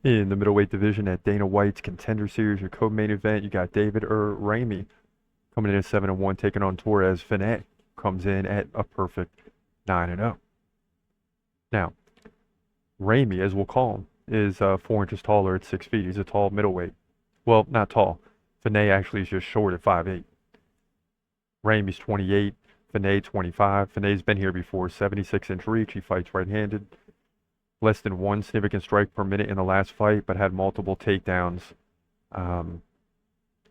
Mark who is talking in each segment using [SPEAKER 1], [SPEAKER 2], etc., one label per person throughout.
[SPEAKER 1] In the middleweight division at Dana White's Contender Series, your co-main event, you got David El-Ramy coming in at 7-1, taking on Torrez Finney. Comes in at a perfect 9-0. Now, Ramy, as we'll call him, is 4 inches taller at 6 feet. He's a tall middleweight. Well, not tall. Finney actually is just short at 5'8". Ramy's 28, Finney 25. Finney's been here before, 76-inch reach. He fights right-handed. Less than one significant strike per minute in the last fight, but had multiple takedowns. Um,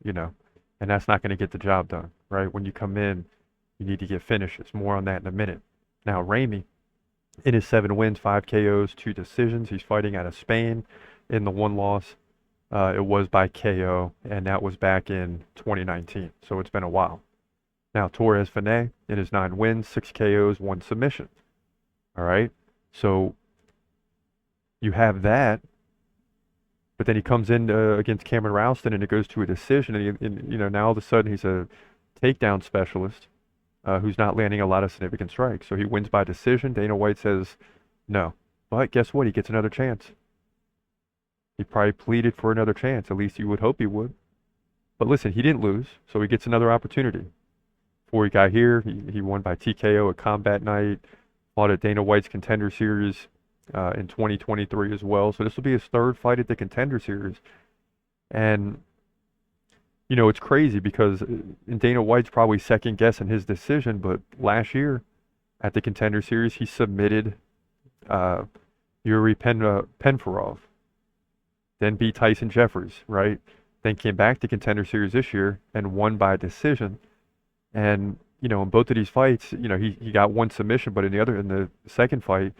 [SPEAKER 1] you know, and that's not going to get the job done, right? When you come in, you need to get finishes. More on that in a minute. Now, Ramy, in his 7 wins, 5 KOs, 2 decisions. He's fighting out of Spain. In the one loss, it was by KO, and that was back in 2019. So it's been a while. Now, Torrez Finney, in his 9 wins, 6 KOs, 1 submission. All right? So you have that, but then he comes in against Cameron Ralston, and it goes to a decision. And now all of a sudden he's a takedown specialist who's not landing a lot of significant strikes. So he wins by decision. Dana White says no. But guess what? He gets another chance. He probably pleaded for another chance. At least you would hope he would. But listen, he didn't lose, so he gets another opportunity. Before he got here, he won by TKO at Combat Night, fought at Dana White's Contender Series in 2023 as well. So this will be his 3rd fight at the Contender Series. And, it's crazy because Dana White's probably second guessing his decision, but last year at the Contender Series, he submitted Yuri Penfarov, then beat Tyson Jeffries, right? Then came back to Contender Series this year and won by decision. And, in both of these fights, he got 1 submission, but in the second fight,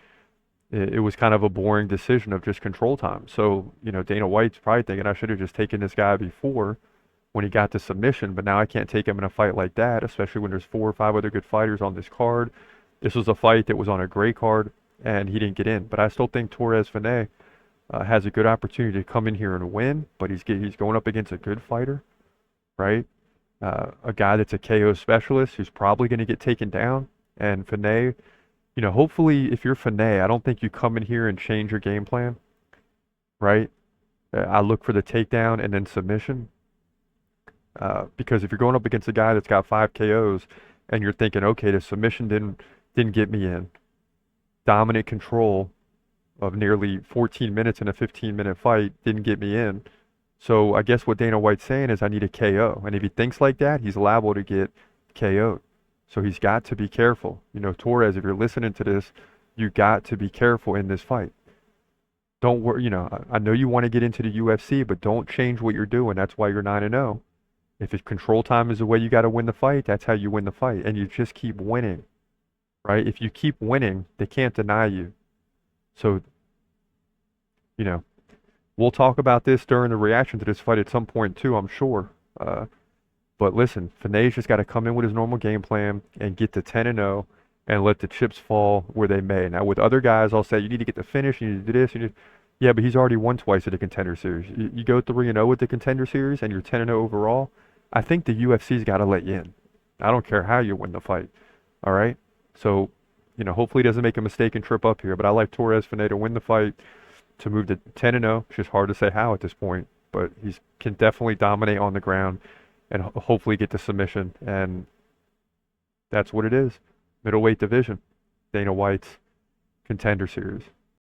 [SPEAKER 1] it was kind of a boring decision of just control time. So, Dana White's probably thinking I should have just taken this guy before when he got the submission, but now I can't take him in a fight like that, especially when there's 4 or 5 other good fighters on this card. This was a fight that was on a great card, and he didn't get in. But I still think Torrez Finney has a good opportunity to come in here and win, but he's going up against a good fighter, right? A guy that's a KO specialist who's probably going to get taken down. And Finney, hopefully if you're Finney, I don't think you come in here and change your game plan, right? I look for the takedown and then submission. Because if you're going up against a guy that's got 5 KOs and you're thinking, okay, the submission didn't get me in. Dominant control of nearly 14 minutes in a 15-minute fight didn't get me in. So I guess what Dana White's saying is I need a KO. And if he thinks like that, he's liable to get KO'd. So he's got to be careful. Torrez, if you're listening to this, you got to be careful in this fight. Don't worry, I know you want to get into the UFC, but don't change what you're doing. That's why you're 9-0. If it's control time is the way you got to win the fight, that's how you win the fight. And you just keep winning, right? If you keep winning, they can't deny you. So, we'll talk about this during the reaction to this fight at some point too, I'm sure. But listen, Finney's just got to come in with his normal game plan and get to 10-0 and let the chips fall where they may. Now, with other guys, I'll say you need to get the finish, you need to do this, yeah, but he's already won twice at the Contender Series. You go 3-0 with the Contender Series and you're 10-0 overall, I think the UFC's got to let you in. I don't care how you win the fight, all right? So, hopefully he doesn't make a mistake and trip up here, but I like Torrez Finney to win the fight, to move to 10-0. It's just hard to say how at this point, but he can definitely dominate on the ground and hopefully get the submission. And that's what it is. Middleweight division, Dana White's Contender Series.